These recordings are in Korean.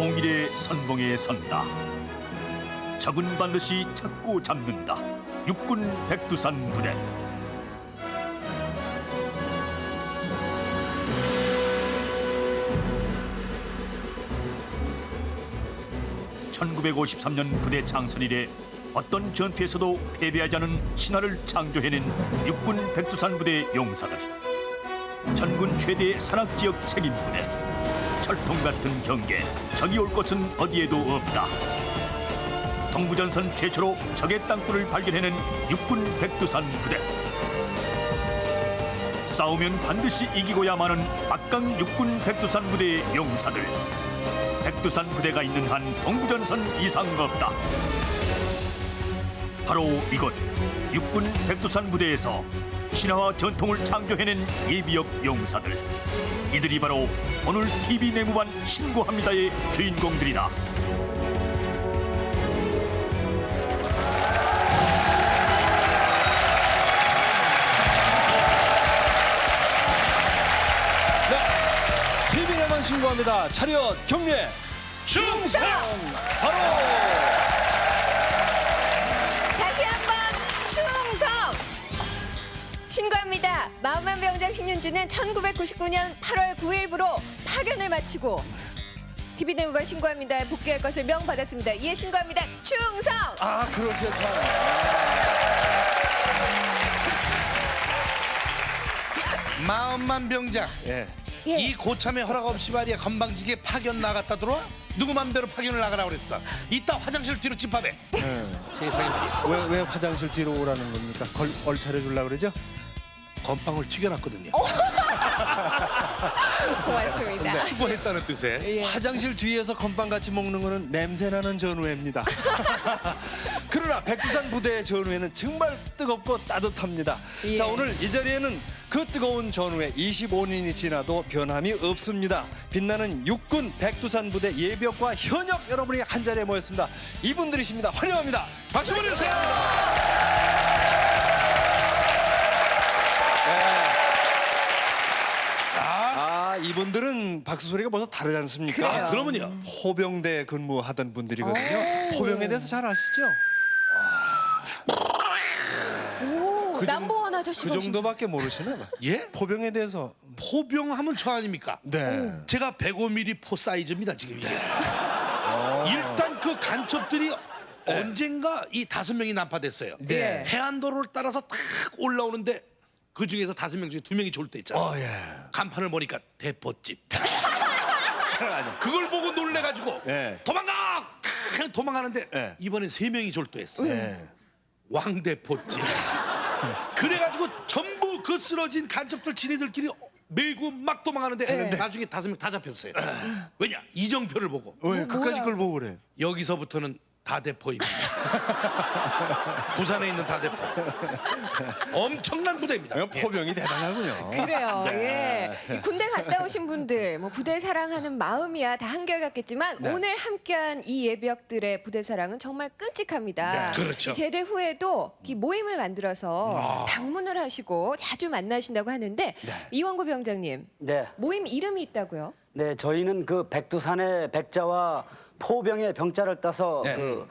통일의 선봉에 선다. 적은 반드시 찾고 잡는다. 육군 백두산 부대. (1953년) 부대 창설 이래 어떤 전투에서도 패배하지 않은 신화를 창조해낸 육군 백두산 부대 용사들. 전군 최대 산악지역 책임부대. 철통 같은 경계, 적이 올 곳은 어디에도 없다. 동부전선 최초로 적의 땅굴을 발견해낸 육군 백두산 부대. 싸우면 반드시 이기고야만은 막강 육군 백두산 부대의 용사들. 백두산 부대가 있는 한 동부전선 이상 없다. 바로 이곳 육군 백두산 부대에서 신화와 전통을 창조해낸 예비역 용사들. 이들이 바로 오늘 TV 내무반 신고합니다의 주인공들이다. TV 내무반 신고합니다. 차렷 경례 충성! 바로 다시 한번 충성! 신고합니다. 마음만 병장 신윤주는 1999년 8월 9일부로 파견을 마치고 TV 내무반 신고합니다에 복귀할 것을 명받았습니다. 이에 신고합니다. 충성! 아 그렇죠 참. 마음만 병장. 예. 예. 이 고참의 허락 없이 말이야 건방지게 파견 나갔다 들어와? 누구 맘대로 파견을 나가라 그랬어. 이따 화장실 뒤로 집합해. 세상에 왜 화장실 뒤로 오라는 겁니까? 얼차려 주려고 그러죠? 건빵을 튀겨놨거든요. 고맙습니다. 수고했다는 뜻에. 예. 화장실 뒤에서 건빵 같이 먹는 거는 냄새나는 전우회입니다. 그러나 백두산 부대의 전우회는 정말 뜨겁고 따뜻합니다. 예. 자 오늘 이 자리에는 그 뜨거운 전우회 25년이 지나도 변함이 없습니다. 빛나는 육군 백두산 부대 예비역과 현역 여러분이 한 자리에 모였습니다. 이분들이십니다. 환영합니다. 박수 보내주세요. 아 이분들은 박수 소리가 벌써 다르지 않습니까? 그래요. 그러면요. 포병대 근무하던 분들이거든요. 포병에 대해서 잘 아시죠? 오, 남보원 아저씨가 그 오신 정도밖에 모르시나 봐. 예? 포병에 대해서 포병하면 저 아닙니까? 네. 제가 105mm 포 사이즈입니다 지금 이게. 일단 그 간첩들이 언젠가 이 5명이 난파됐어요. 네. 해안도로를 따라서 탁 올라오는데 그 중에서 5명 중에 2명이 졸대 있잖아요. 예. 간판을 보니까 대포집. 그걸 보고 놀래가지고 예. 도망가! 그냥 도망가는데 예. 이번엔 3명이 졸도했어. 예. 왕대포집. 그래가지고 전부 그 쓰러진 간첩들 지네들끼리 메고 막 도망가는데 나중에 5명 다 잡혔어요. 왜냐? 이정표를 보고 왜 그까지 걸 보고 그래? 여기서부터는 다대포입니다. 부산에 있는 다대포. 엄청난 부대입니다. 포병이 대단하군요. 그래요. 예. 이 군대 갔다 오신 분들, 뭐 부대 사랑하는 마음이야 다 한결같겠지만 오늘 함께한 이 예비역들의 부대 사랑은 정말 끔찍합니다. 네, 그렇죠. 이 제대 후에도 이 모임을 만들어서 방문을 하시고 자주 만나신다고 하는데 이원구 병장님, 네, 모임 이름이 있다고요? 네, 저희는 그 백두산의 백자와 포병의 병자를 따서 네. 그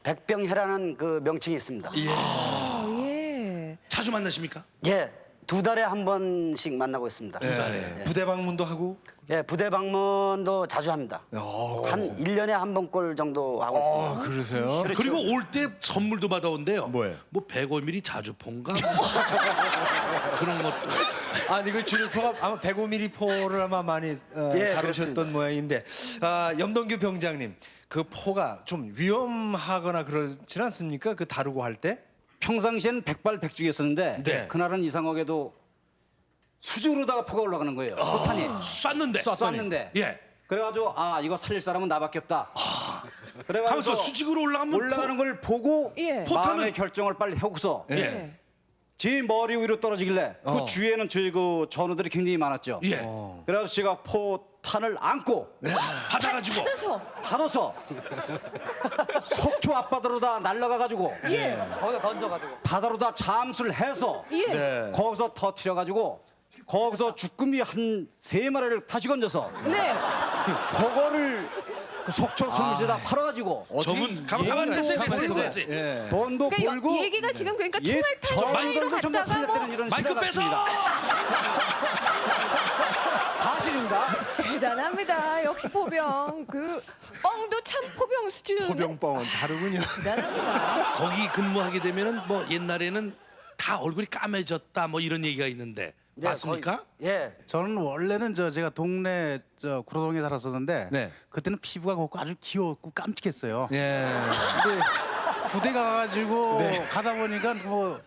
백병회라는 그 명칭이 있습니다. 예. 자주 만나십니까? 예, 2달에 한 번씩 만나고 있습니다. 네. 부대 방문도 하고. 예, 부대 방문도 자주 합니다. 한 1년에 한 번꼴 정도 하고 있습니다. 그러세요? 그리고 올 때 선물도 받아온대요. 뭐예요? 뭐 105mm 자주폰가? 그런 것도. 아니 그 주류포가 아마 105mm 포를 아마 많이 예, 다루셨던 그렇습니다. 모양인데 염동규 병장님 그 포가 좀 위험하거나 그렇진 않습니까? 그 다루고 할 때? 평상시엔 백발백중이었었는데 네. 그날은 이상하게도 수중으로다가 포가 올라가는 거예요. 포탄이 쐈는데. 쐈는데. 예. 그래가지고 아 이거 살릴 사람은 나밖에 없다. 그래가지고 가면서 수직으로 올라가면 올라가는 걸 보고 예. 마음의 결정을 빨리 하고서 예. 제 머리 위로 떨어지길래 그 주위에는 저희 그 전우들이 굉장히 많았죠. 예. 그래서 제가 포탄을 안고 받아가지고. 받아서 받아서 속초 앞바다로 다 날아가가지고 예. 거기다 던져가지고. 바다로 다 잠수를 해서 예. 네. 거기서 터트려가지고 거기서 주꾸미 한 3마리를 다시 건져서 네. 그거를 그 속초 술무지 다 팔아가지고 저분 가만 계세요. 예. 돈도 그러니까 벌고 얘기가 지금 그러니까 예, 총알탄 사이로 전도 전부 갔다가 뭐 살렸다는 이런 마이크 시가 뺏어! 같습니다. 사실입니다. 대단합니다. 역시 포병 그 뻥도 참 포병 수준. 포병뻥은 다르군요. 대단합니다. 거기 근무하게 되면은 뭐 옛날에는 다 얼굴이 까매졌다 뭐 이런 얘기가 있는데 네, 맞습니까? 거의- 예. 저는 원래는 제가 동네 구로동에 살았었는데 네. 그때는 피부가 곱고 아주 귀엽고 깜찍했어요. 예. 근데 부대 가가지고 가다 보니까 뭐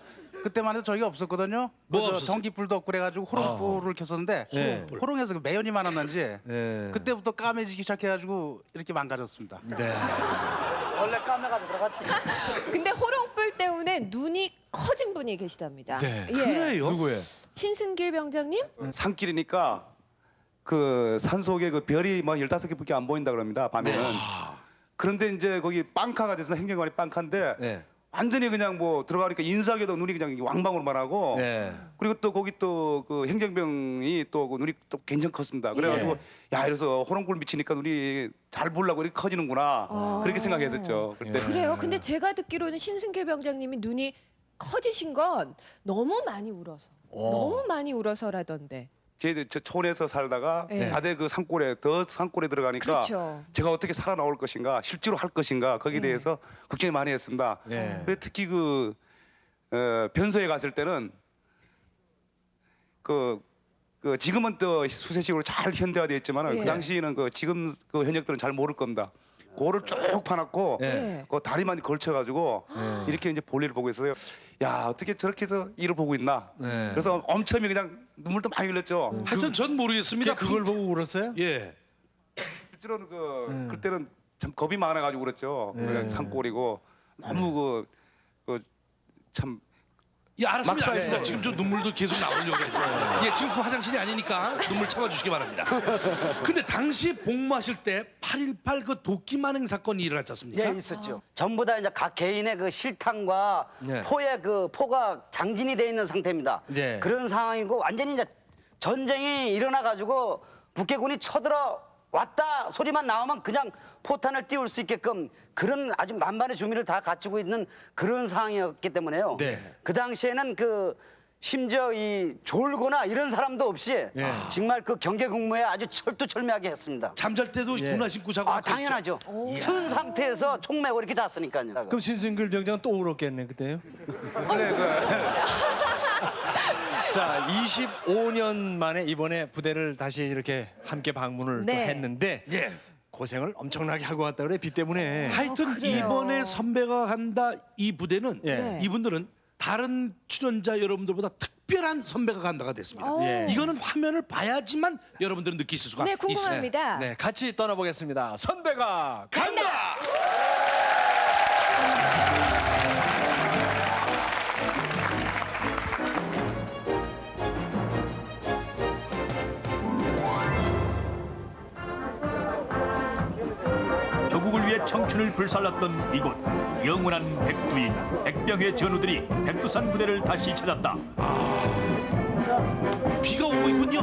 그때만 해도 저희가 없었거든요. 뭐 그래서 없었어요? 전기불도 없고 그래가지고 호롱불을 켰었는데 네. 호롱에서 그 매연이 많았는지 네. 그때부터 까매지기 시작해가지고 이렇게 망가졌습니다. 네. 원래 까매가지고 들어갔지. 근데 호롱불 때문에 눈이 커진 분이 계시답니다. 네. 예. 그래요? 누구예요? 신승길 병장님? 산길이니까 그 산 속에 그 별이 뭐 15개밖에 안 보인다 그럽니다. 밤에는. 그런데 이제 거기 빵카가 돼서 행정관이 빵카인데 네. 완전히 그냥 뭐 들어가니까 인사하게도 눈이 그냥 왕방으로만 하고 네. 그리고 또 거기 또 그 행정병이 또 그 눈이 또 굉장히 컸습니다. 그래가지고 야 이래서 호롱불 미치니까 눈이 잘 보려고 이렇게 커지는구나 그렇게 생각했었죠. 그때. 그래요. 근데 제가 듣기로는 신승길 병장님이 눈이 커지신 건 너무 많이 울어서. 너무 많이 울어서라던데. 저희들 저 촌에서 살다가 네. 자대 그 산골에 더 산골에 들어가니까 그렇죠. 제가 어떻게 살아나올 것인가 실제로 할 것인가 거기에 대해서 걱정이 많이 했습니다. 네. 그래서 특히 그 변소에 갔을 때는 그 지금은 또 수세식으로 잘 현대화되어 있지만 예. 그 당시에는 그 지금 그 현역들은 잘 모를 겁니다. 고를 쭉 파놨고 예. 그 다리만 걸쳐가지고 이렇게 이제 볼일을 보고 있어요. 야 어떻게 저렇게 해서 일을 보고 있나. 네. 그래서 엄청 그냥 눈물도 많이 흘렸죠. 하여튼 전 모르겠습니다. 그걸 보고 울었어요? 예. 실제로는 그때는 참 겁이 많아가지고 그랬죠. 그냥 산골이고 너무 참 예, 알았습니다. 막사에- 알겠습니다. 지금 저 눈물도 계속 나오려고 해요. 예, 지금 그 화장실이 아니니까 눈물 참아주시기 바랍니다. 근데 당시 복무하실 때 8.18 그 도끼 만행 사건이 일어났지 않습니까? 예, 있었죠. 전부 다 이제 각 개인의 그 실탄과 네. 포의 그 포가 장진이 돼 있는 상태입니다. 네. 그런 상황이고 완전히 이제 전쟁이 일어나 가지고 북해군이 쳐들어 왔다 소리만 나오면 그냥 포탄을 띄울 수 있게끔 그런 아주 만반의 준비를 다 갖추고 있는 그런 상황이었기 때문에요. 네. 그 당시에는 그 심지어 이 졸거나 이런 사람도 없이 정말 그 경계 근무에 아주 철두철미하게 했습니다. 잠잘 때도 군화 신고 자고 아 당연하죠. 쓴 상태에서 총 메고 이렇게 잤으니까요. 그럼 신승길 병장은 또 울었겠네 그때요? 자, 25년 만에 이번에 부대를 다시 이렇게 함께 방문을 또 네. 했는데 예. 고생을 엄청나게 하고 왔다 그래 비 때문에. 하여튼 그래요. 이번에 선배가 간다 이 부대는 예. 이분들은 다른 출연자 여러분들보다 특별한 선배가 간다가 됐습니다. 예. 이거는 화면을 봐야지만 여러분들은 느끼실 수가 네, 있어요. 궁금합니다. 네, 같이 떠나보겠습니다. 선배가 간다. 조국을 위해 청춘을 불살랐던 이곳 영원한 백두인 백병의 전우들이 백두산 부대를 다시 찾았다. 비가 오고 있군요.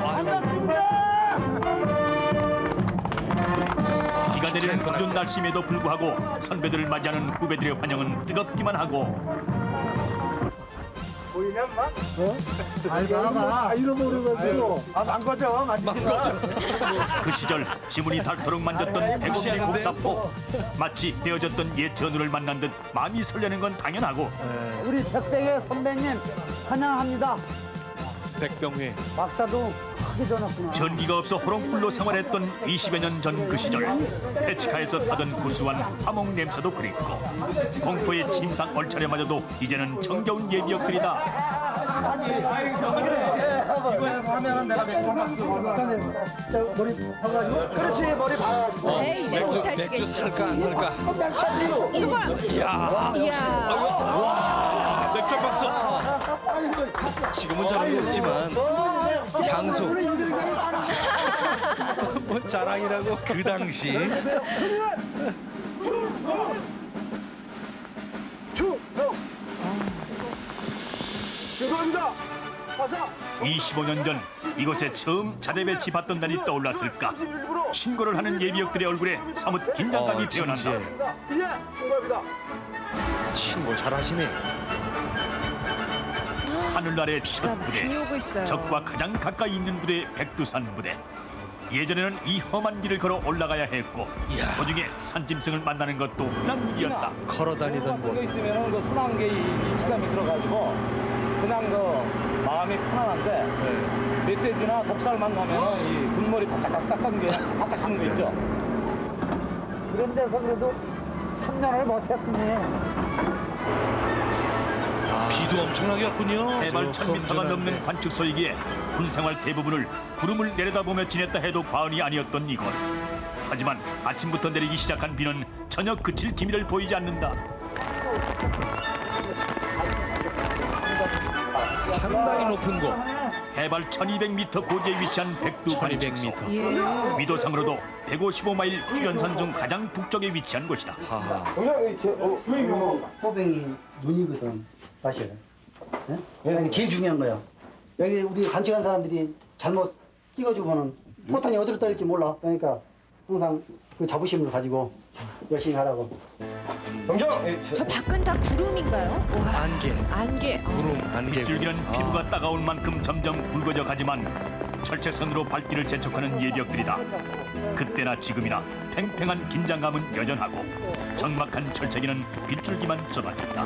비가 내리는 푸른 날씨임에도 불구하고 선배들을 맞이하는 후배들의 환영은 뜨겁기만 하고 그 시절 지문이 닳도록 만졌던 백신의 곡사포 마치 베어졌던 옛 전우를 만난 듯 마음이 설레는 건 당연하고 우리 백백의 선배님 환영합니다. 백병회. 박사도 크게 전했구나. 전기가 없어 호롱불로 생활했던 20여 년 전 그 시절 페치카에서 타던 구수한 화목 냄새도 그립고 공포의 침상 얼차려마저도 이제는 정겨운 예비역들이다. 그렇지 머리 봐. 네, 이제 맥주 못하시겠죠. 살까 안 살까? 이걸 이야. 맥주 한 박스. 지금은 저런 거 없지만 향수. 뭐 자랑이라고. 그 당시 25년 전 이곳에 처음 자대 배치 받던 날이 떠올랐을까. 신고를 하는 예비역들의 얼굴에 사뭇 긴장감이 배어난다. 신고 잘하시네. 하늘 아래 비가 첫 부대, 많이 오고 있어요. 적과 가장 가까이 있는 부대 백두산 부대. 예전에는 이 험한 길을 걸어 올라가야 했고 도중에 산짐승을 만나는 것도 흔한 일이었다. 걸어다니던 곳. 있으면 그 순환계 이 시감이 들어가지고 그냥 그 마음이 편안한데 멧돼지나 독살 만나면 이 굴머리 바짝 딱딱한 게 바짝한 거 있죠. 그런 데서 그래도 3년을 못했으니. 비도 엄청나게 왔군요. 해발 저 1000m가 험준한데. 넘는 관측소이기에 군 생활 대부분을 구름을 내려다보며 지냈다 해도 과언이 아니었던 이곳. 하지만 아침부터 내리기 시작한 비는 전혀 그칠 기미를 보이지 않는다. 상당히 높은 곳. 해발 1200m 고지에 위치한 백두 관측소. 1200m. 예. 위도상으로도 155마일 휴전선 중 가장 북쪽에 위치한 곳이다. 호뱅이 눈이거든 사실. 예? 제일 중요한 거야. 여기 우리 관측한 사람들이 잘못 찍어주면은 포탄이 어디로 떨어질지 몰라. 그러니까 항상 그 자부심을 가지고 열심히 하라고. 저 밖은 다 구름인가요? 와, 안개. 안개. 구름 안개. 빗줄기는 피부가 따가울 만큼 점점 굵어져 가지만 철책선으로 발길을 재촉하는 예비역들이다. 그때나 지금이나 팽팽한 긴장감은 여전하고 적막한 철책에는 빗줄기만 쏟아진다.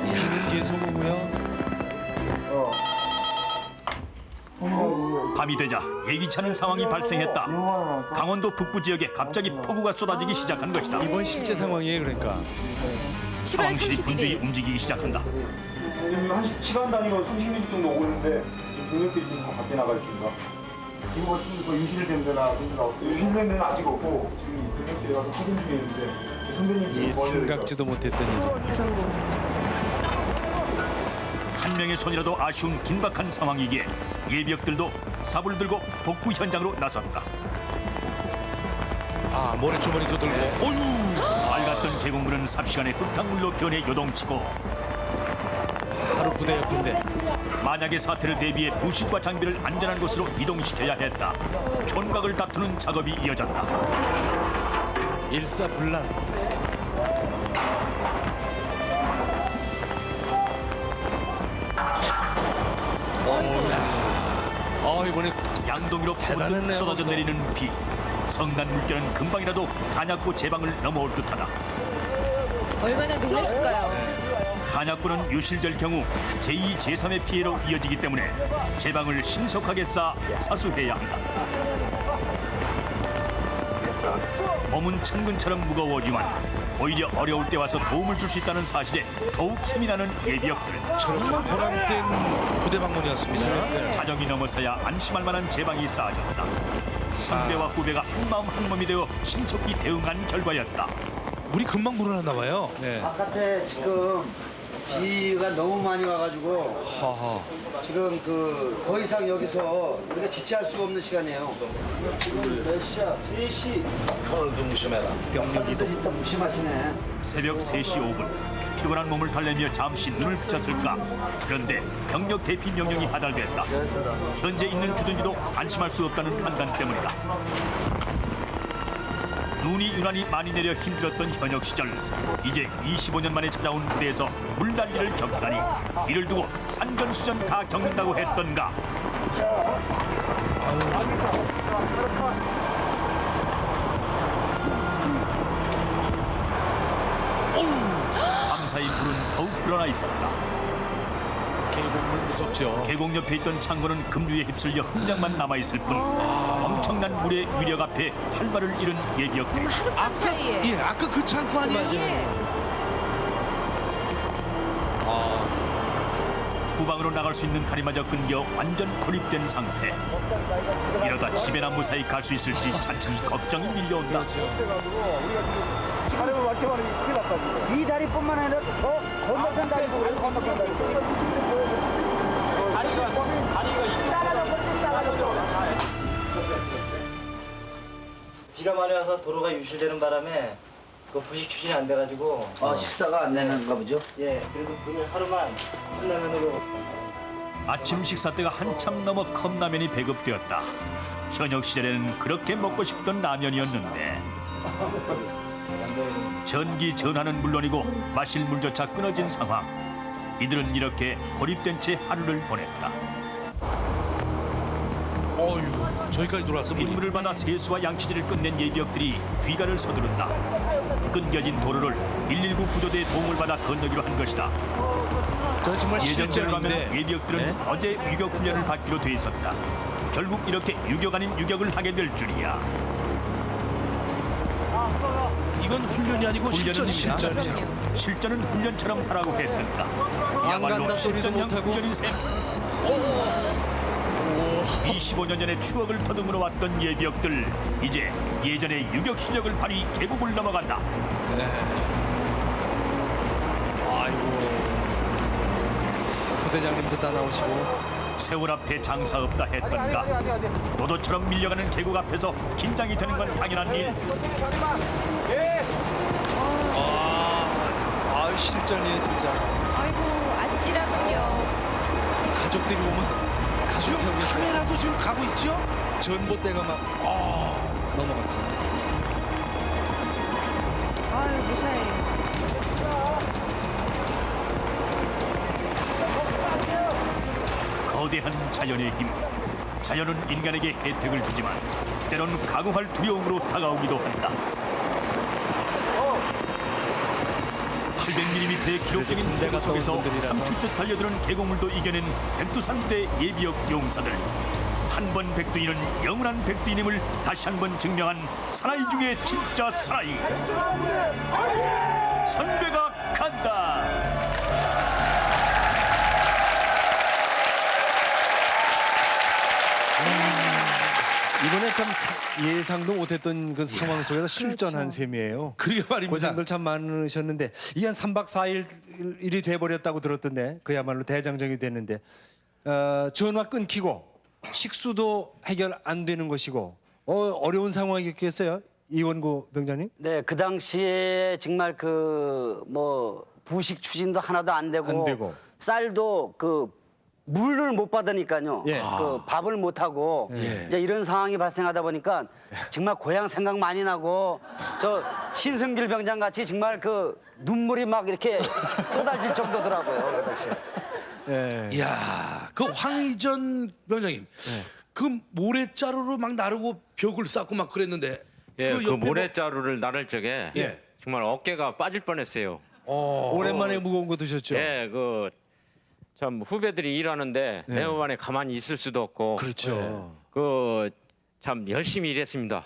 비는 계속 오고요. 밤이 되자 예기치 않은 상황이 발생했다. 강원도 북부 지역에 갑자기 폭우가 쏟아지기 시작한 것이다. 이번 실제 상황이에요, 그러니까. 7월 상황실이 분주히 31일. 움직이기 시작한다. 한 시간 단위로 30분 정도 오고 있는데 동력들이 지금 다 밖에 나가 있습니다. 지금 어떻게 유실된 데나 그런 데 나왔어요? 유실된 데는 아직 없고 지금 동력들이 가서 확인 중에 있는데 선배님 이 생각지도 못했던 일입니다. 한 명의 손이라도 아쉬운 긴박한 상황이기에 예비역들도 삽을 들고 복구 현장으로 나섰다. 아 모래주머니도 들고. 어휴. 맑았던 계곡물은 삽시간에 흙탕물로 변해 요동치고 바로 부대 옆인데. 만약의 사태를 대비해 부식과 장비를 안전한 곳으로 이동시켜야 했다. 촌각을 다투는 작업이 이어졌다. 일사불란. 이번에 양동이로 대단했네요, 푸르륵 쏟아져 그것도. 내리는 비. 성난 물결은 금방이라도 단약고 제방을 넘어올 듯하다. 얼마나 놀랐을까요? 단약고는 유실될 경우 제2, 제3의 피해로 이어지기 때문에 제방을 신속하게 쌓아 사수해야 한다. 몸은 천근처럼 무거워지만 오히려 어려울 때 와서 도움을 줄 수 있다는 사실에 더욱 힘이 나는 예비역들. 저렇게 보람된 부대 방문이었습니다. 자정이 넘어서야 안심할 만한 제방이 쌓아졌다. 선배와 후배가 한마음 한몸이 되어 신속히 대응한 결과였다. 물이 금방 불어났나 봐요. 네. 바깥에 지금 비가 너무 많이 와가지고 지금 그 더 이상 여기서 우리가 지체할 수가 없는 시간이에요. 지금 몇 시야? 3시. 오늘도 무심해라. 병력이도 진짜 무심하시네. 새벽 3시 5분 피곤한 몸을 달래며 잠시 눈을 붙였을까. 그런데 병력 대피 명령이 하달됐다. 현재 있는 주둔지도 안심할 수 없다는 판단 때문이다. 눈이 유난히 많이 내려 힘들었던 현역 시절, 이제 25년 만에 찾아온 부대에서 물난리를 겪다니 이를 두고 산전수전 다 겪는다고 했던가. 밤사이 물은 더욱 불어나 있었다. 계곡물 무섭죠. 계곡 옆에 있던 창고는 급류에 휩쓸려 흔적만 남아있을 뿐 엄청난 물의 위력 앞에 할 말을 잃은 예비역들. 하룻밤 사이에. 예, 아까 그 창고 아니에요? 예. 후방으로 나갈 수 있는 다리마저 끊겨 완전 고립된 상태. 이러다 집에나 무사히 갈 수 있을지 차츰 걱정이 밀려온다. 다리를 맞지만 큰일 났다. 이 다리뿐만 아니라 저 건너편 다리도 그래. 건너편 다리도. 비가 많이 와서 도로가 유실되는 바람에 그 부식 추진이 안 돼가지고 식사가 안 되는가 보죠? 예 그래서 오늘 하루만 끝나면으로 아침 식사 때가 한참 넘어 컵라면이 배급되었다. 현역 시절에는 그렇게 먹고 싶던 라면이었는데 전기 전화는 물론이고 마실 물조차 끊어진 상황. 이들은 이렇게 고립된 채 하루를 보냈다. 어휴, 저기까지 돌아서 보니 빗물을 받아 세수와 양치질을 끝낸 예비역들이 귀가를 서두른다. 끊겨진 도로를 119 구조대의 도움을 받아 건너기로 한 것이다. 저 정말 예전대로 하면 실전인데. 예비역들은 어제 유격 훈련을 받기로 돼 있었다. 결국 이렇게 유격 아닌 유격을 하게 될 줄이야. 이건 훈련이 아니고 훈련은 실전입니다. 그럼요. 실전은 훈련처럼 하라고 했던가. 안 간다 소리도 실전형 못하고. 훈련인 셈. 25년 전의 추억을 더듬으러 왔던 예비역들, 이제 예전의 유격 실력을 발휘 계곡을 넘어간다. 아이고. 부대장님도 다 나오시고. 세월 앞에 장사 없다 했던가. 노도처럼 밀려가는 계곡 앞에서 긴장이 되는 건 당연한 일. 아유 실전이에요 진짜. 아이고 아찔하군요. 가족들이 오면 가족 지금 태우고 있어요. 카메라도 지금 가고 있죠? 전봇대가 막 넘어갔어요. 아유 무사해. 거대한 자연의 힘. 자연은 인간에게 혜택을 주지만 때로는 각오할 두려움으로 다가오기도 한다. 800mm의 기록적인 군대 계곡 갔다 온 속에서 분들이라서. 삼킬듯 달려드는 계곡물도 이겨낸 백두산 부대 예비역 용사들. 한 번 백두인은 영원한 백두인임을 다시 한 번 증명한 사나이 중에 진짜 사나이. 선배가 간다. 이번에 참 예상도 못했던 그 상황 속에서 실전한 셈이에요. 그러게 말입니다. 고생들 참 많으셨는데 이 한 3박 4일이 돼버렸다고 들었던데 그야말로 대장정이 됐는데 전화 끊기고 식수도 해결 안 되는 것이고 어려운 상황이었겠어요. 이원구 병장님? 네, 그 당시에 정말 그 뭐 부식 추진도 하나도 안 되고, 안 되고. 쌀도 그 물을 못 받으니까요. 예. 그 밥을 못 하고 이제 이런 상황이 발생하다 보니까 정말 고향 생각 많이 나고 저 신승길 병장 같이 정말 그 눈물이 막 이렇게 쏟아질 정도더라고요. 그 당시에. 예. 이야, 그 황희전 병장님, 그 모래자루로 막 나르고 벽을 쌓고 막 그랬는데 예, 그 옆에 모래자루를 나를 적에 예. 정말 어깨가 빠질 뻔했어요. 오랜만에 무거운 거 드셨죠? 예, 그 참 후배들이 일하는데 내 몸안에 가만히 있을 수도 없고 그렇죠. 그 참 열심히 일했습니다.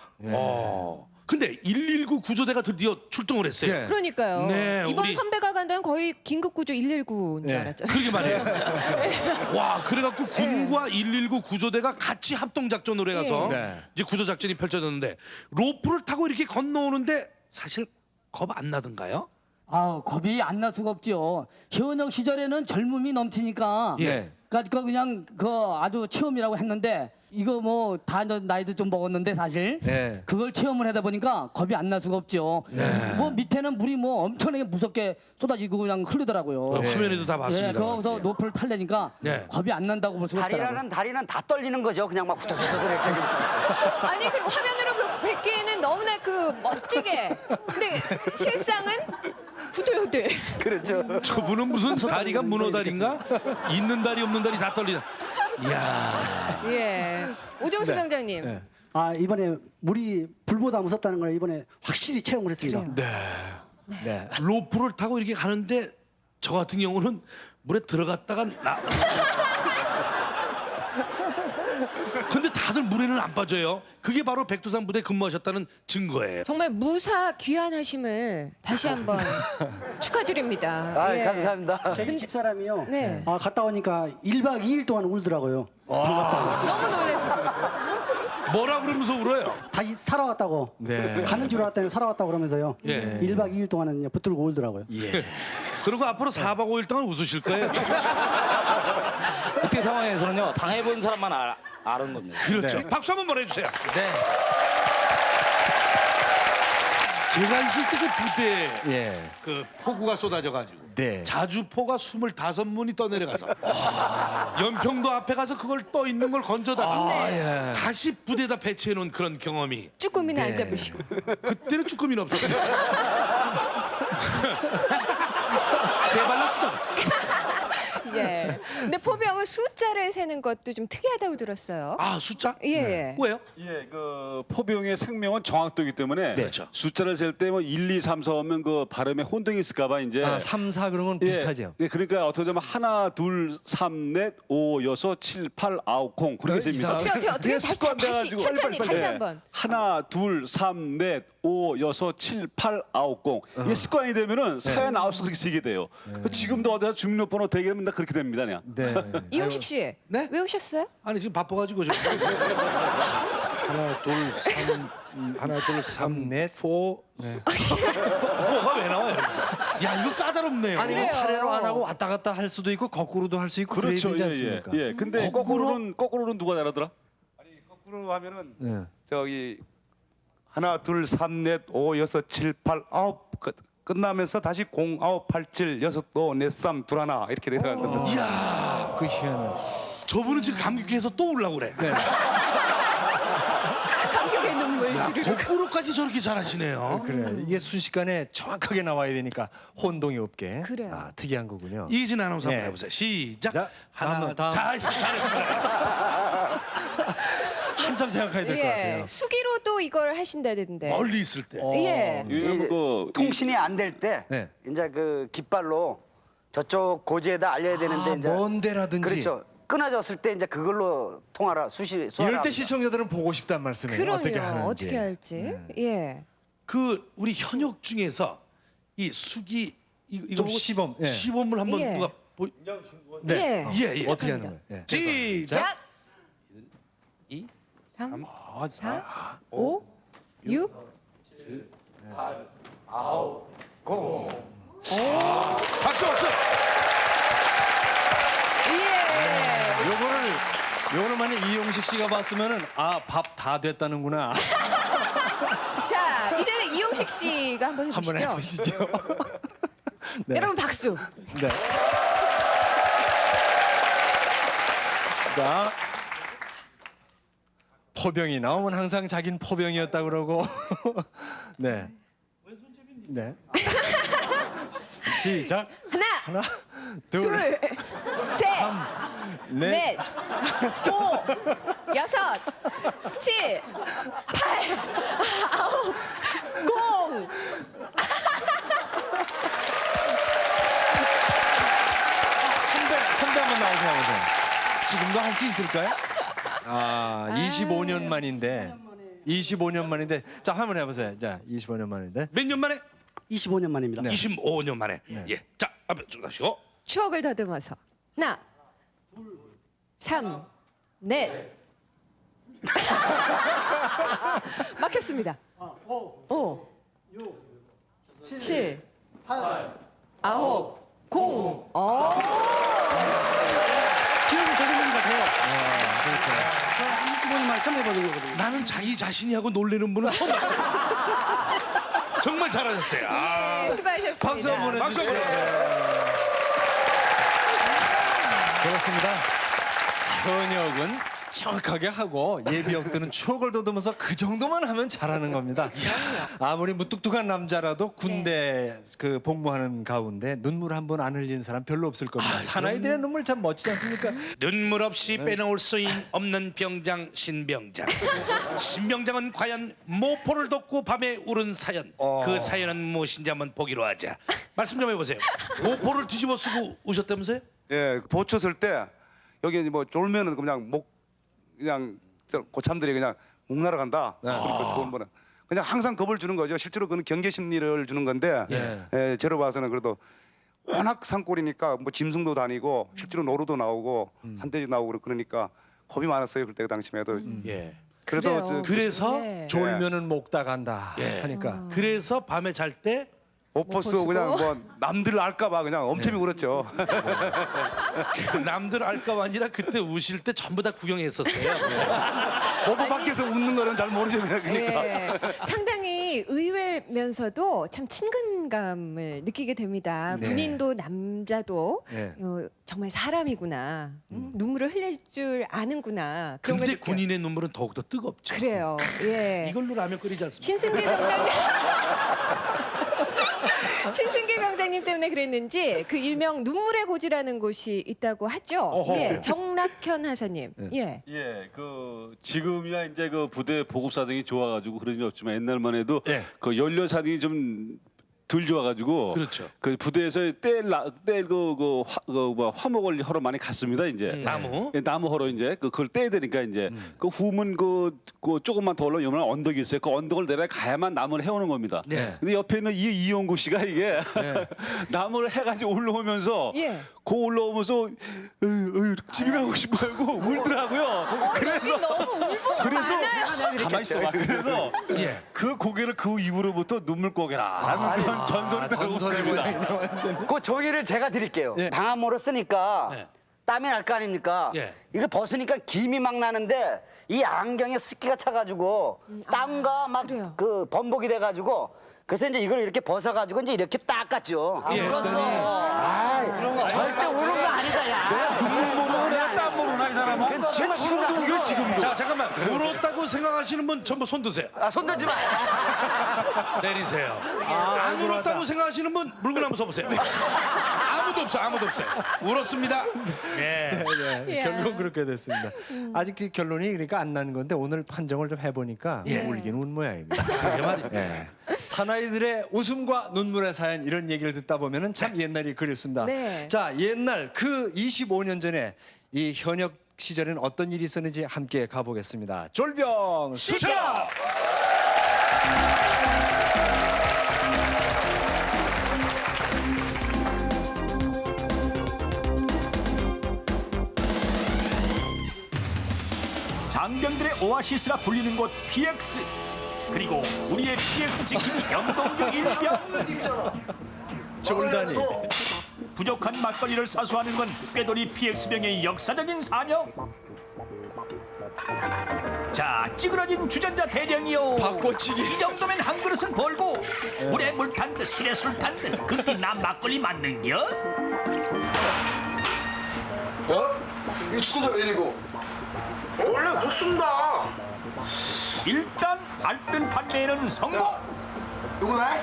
근데 119 구조대가 드디어 출동을 했어요. 예. 그러니까요. 네, 이번 우리- 선배가 간다는 거의 긴급구조 119인 줄 네. 알았잖아요. 그러게 말이에요. 와, 그래갖고 군과 119 구조대가 같이 합동 작전으로 해가서 네. 이제 구조 작전이 펼쳐졌는데 로프를 타고 이렇게 건너오는데 사실 겁 안 나던가요? 아, 겁이 안 날 수가 없죠. 현역 시절에는 젊음이 넘치니까 예. 그러니까 그냥 그 아주 체험이라고 했는데 이거 뭐 다 나이도 좀 먹었는데 사실 예. 그걸 체험을 하다 보니까 겁이 안 날 수가 없죠. 뭐 밑에는 물이 뭐 엄청나게 무섭게 쏟아지고 그냥 흐르더라고요. 화면에도 다 예, 봤습니다. 거기서 로프를 탈려니까 네. 겁이 안 난다고 볼 수가 없더라고요. 다리는 다 떨리는 거죠. 그냥 막 후두두두 이렇게. 아니 그 화면으로 뵙기에는 너무나 그 멋지게. 근데 실상은 후들후들. 그렇죠. 저분은 무슨 다리가 문어다리인가? 있는 다리 없는 다리 다 떨리는. 이야. 예. 오정수 네. 병장님. 네. 아 이번에 물이 불보다 무섭다는 걸 이번에 확실히 체험을 했습니다. 그래요. 네. 로프를 타고 이렇게 가는데 저 같은 경우는 물에 들어갔다가 근데 다들 물에는 안 빠져요. 그게 바로 백두산 부대 근무하셨다는 증거예요. 정말 무사 귀환하심을 다시 한번 축하드립니다. 아, 예. 감사합니다. 저희 집사람이요. 네. 아 갔다 오니까 1박 2일 동안 울더라고요. 반갑다고. 너무 놀라서. 뭐라 그러면서 울어요? 다시 살아왔다고. 네. 가는 줄 알았더니 살아왔다고 그러면서요. 예. 1박 2일 동안은 붙들고 울더라고요. 그리고 앞으로 4박 5일 동안 웃으실 거예요. 그때 상황에서는요 당해본 사람만 아는 겁니다. 그렇죠. 네. 박수 한번 보내주세요. 네. 제가 있을 때 그 부대 예. 그 폭우가 쏟아져가지고 네. 자주포가 25문이 떠내려가서 연평도 앞에 가서 그걸 떠 있는 걸 건져다가 다시 부대에다 배치해 놓은 그런 경험이. 쭈꾸미는 안 잡으시고. 그때는 쭈꾸미는 없었어요. 세 발로 찢어봤죠. 예. 근데 포병은 숫자를 세는 것도 좀 특이하다고 들었어요. 아, 숫자? 예. 왜요? 예, 그 포병의 생명은 정확도이기 때문에 그렇죠. 숫자를 셀 때 뭐 1, 2, 3, 4 하면 그 발음에 혼동이 있을까봐 이제 3, 4 그런 건 비슷하죠. 예, 그러니까 어떻게 보면 하나, 둘, 3, 넷, 5, 6, 7, 8, 9, 0 그렇게 셉니다. 어떻게 다시 천천히 다시 예. 한번. 하나, 둘, 3, 넷, 5, 6, 7, 8, 9, 0 이게 습관이 되면은 사연 나와서 그렇게 쓰게 돼요. 지금도 어디서 주민등록번호 대기하면 다 그렇게 됩니다, 그냥. 네. 이용식 씨, 네? 외우셨어요? 아니 지금 바빠가지고 좀. 하나 둘 삼 하나 둘 삼 넷 포. 포가 왜 나와요? 여기서? 야 이거 까다롭네요. 아니 그래요. 차례로 안 하고 왔다 갔다 할 수도 있고 거꾸로도 할 수 있고 그렇죠, 그래야 되지 예, 않습니까? 예. 근데 거꾸로는 누가 잘하더라? 거꾸로 하면은 예. 저기 하나, 둘, 3, 넷, 5, 6, 7, 8, 9 끝나면서 다시 0, 9, 8, 7, 6, 5, 4, 3, 2, 1 이렇게 내려가거든요. 이야 그 희한한. 저분은 지금 감격해서 또 울라고 그래. 감격의 눈물. 야 거꾸로까지 저렇게 잘하시네요. 그래 이게 순식간에 정확하게 나와야 되니까 혼동이 없게. 그래요. 아, 특이한 거군요. 이진 아나운서 한번 네. 해보세요. 시작. 자, 하나 다음. 잘했습니다. 한참 생각해야 될 것 예. 같아요. 수기로도 이걸 하신다던데. 멀리 있을 때. 예. 왜냐면 그 통신이 안 될 때 네. 이제 그 깃발로 저쪽 고지에다 알려야 되는데 이제 먼 데라든지. 그렇죠. 끊어졌을 때 이제 그걸로 통화라 수화를 이럴 때 합니다. 시청자들은 보고 싶단 말씀이에요. 그럼요. 어떻게 하는지. 어떻게 할지. 예. 그 우리 현역 중에서 이 수기 이거 좀 보고 시범, 예. 시범을 한번 예. 누가 보. 네. 예. 예. 어떻게 하는 거예요? 예. 시작. 2, 3, 4, 5, 6. 박수 박수. 예. 요거를 만약 이용식 씨가 봤으면은 아 밥 다 됐다는구나. 자, 이제는 이용식 씨가 한번 한번 해보시죠. 해보시죠. 네. 여러분 박수. 네. 자, 포병이 나오면 항상 자긴 포병이었다 그러고. 네. 네. 시작. 하나, 둘, 둘, 셋, 넷. 넷, 5, 6, 7, 8, 9, 0. 선배 한번 나오세요. 지금도 할 수 있을까요? 아, 25년 만인데. 25년 만인데. 자, 한번 해보세요. 자, 25년 만인데. 몇 년 만에? 25년 만입니다. 25년 만에. 예. 자 앞에 좀 하시고. 추억을 더듬어서 하나, 3, 넷. 막혔습니다. 5, 7, 8, 9, 0. 기억이 되는 것 같아요. 25년 만에 처음 해보는 거거든요. 나는 자기 자신이 하고 놀래는 분은 처음 봤어요. 정말 잘하셨어요. 아. 네, 수고하셨습니다. 박수 한번 박수 해주시죠. 한번. 그렇습니다. 현역은 정확하게 하고 예비역들은 추억을 돋으면서 그 정도만 하면 잘하는 겁니다. 아무리 무뚝뚝한 남자라도 군대 그 복무하는 가운데 눈물 한 번 안 흘린 사람 별로 없을 겁니다. 사나이들의 눈물 참 멋지지 않습니까? 눈물 없이 빼놓을 수 없는 병장 신병장. 신병장은 과연 모포를 덮고 밤에 울은 사연. 그 사연은 무엇인지 한번 보기로 하자. 말씀 좀 해보세요. 모포를 뒤집어 쓰고 우셨다면서요? 예, 보초 쓸 때 여기 뭐 졸면은 그냥 저 고참들이 그냥 목 날아간다. 그리고 좋은 거는 그냥 항상 겁을 주는 거죠. 실제로 그는 경계 심리를 주는 건데 예, 제로 봐서는 그래도 워낙 산골이니까 뭐 짐승도 다니고 실제로 노루도 나오고 산돼지 나오고 그러니까 겁이 많았어요. 그때 당시에도. 예. 그래도 그래요. 그래서 네. 졸면은 목 다간다 예. 하니까. 그래서 밤에 잘 때 모포수 그냥 뭐 남들 알까봐 그냥 엄청 울었죠. 남들 알까 봐 아니라 그때 우실 때 전부 다 구경했었어요. 모포 밖에서 웃는 거는 잘 모르죠. 그러니까. 예, 상당히 의외면서도 참 친근감을 느끼게 됩니다. 네. 군인도 남자도 네. 정말 사람이구나. 눈물을 흘릴 줄 아는구나. 그런 걸 근데 느껴요. 군인의 눈물은 더욱더 뜨겁죠. 그래요. 예. 이걸로 라면 끓이지 않습니까? 신승기 병장님. 신승기 병장님 때문에 그랬는지 그 일명 눈물의 고지라는 곳이 있다고 하죠. 예, 정락현 하사님. 예. 예, 그 지금이야 이제 그 부대 보급 사정이 좋아가지고 그런 일 없지만 옛날만 해도 그 연료 사정이 좀 덜 좋아가지고 그렇죠. 그 부대에서 화목을 하러 많이 갔습니다 이제 나무? 예, 나무 하러 이제 그걸 떼야 되니까 이제 그 후문 그 조금만 더 올라오면 언덕이 있어요. 그 언덕을 내려가야만 나무를 해오는 겁니다. 근데 옆에 있는 이용구 씨가 이게 나무를 해가지고 올라오면서 예. 그 올라오면서 집에 가고 싶어 하고 울더라고요. 여기 너무 울보가 그래서 많아요. 가만 있어봐. 그래서 예. 그 고개를 그 이후로부터 눈물 고개라라는 그런 전설을 들고 있습니다. 그 종이를 제가 드릴게요. 방암모로 쓰니까 땀이 날 거 아닙니까? 예. 이걸 벗으니까 김이 막 나는데 이 안경에 습기가 차가지고 땀과 막 그래요. 그 번복이 돼가지고 그래서 이제 이걸 이렇게 벗어가지고 이제 이렇게 닦았죠. 절대 우는 거 아니다, 야. 눈물 모르나 땀 모르나 이 사람아? 쟤 지금도 울겨 지금도. 자 잠깐만 울었다고 생각하시는 분 전부 손 드세요. 손 들지 마. 내리세요. 안 울었다고 생각하시는 분 물건 한번 써보세요. 아무도 없어, 아무도 없어요. 울었습니다. 예. 네, 결론 그렇게 됐습니다. 아직 결론이 그러니까 안 난 건데 오늘 판정을 좀 해보니까 울긴 운 모양입니다. 그게 말이에요. 예. 사나이들의 웃음과 눈물의 사연 이런 얘기를 듣다 보면은 참 옛날이 그립습니다. 네. 자, 옛날 그 25년 전에 이 현역 시절에는 어떤 일이 있었는지 함께 가보겠습니다. 졸병 수첩! 장병들의 오아시스라 불리는 곳 PX. 그리고 우리의 PX 지킴이 영동교 일병. 졸다니. 부족한 막걸리를 사수하는 건 꾀돌이 PX병의 역사적인 사명. 자, 찌그러진 주전자 대령이요. 바꿔치기. 이 정도면 한 그릇은 벌고 물에 물 탄 듯 술에 술 탄 듯 그렇게 나 막걸리 맞는겨? 이 주전자 왜 이리고? 원래 그렇습니다. 일단 알뜰 판매에는 성공. 누구나?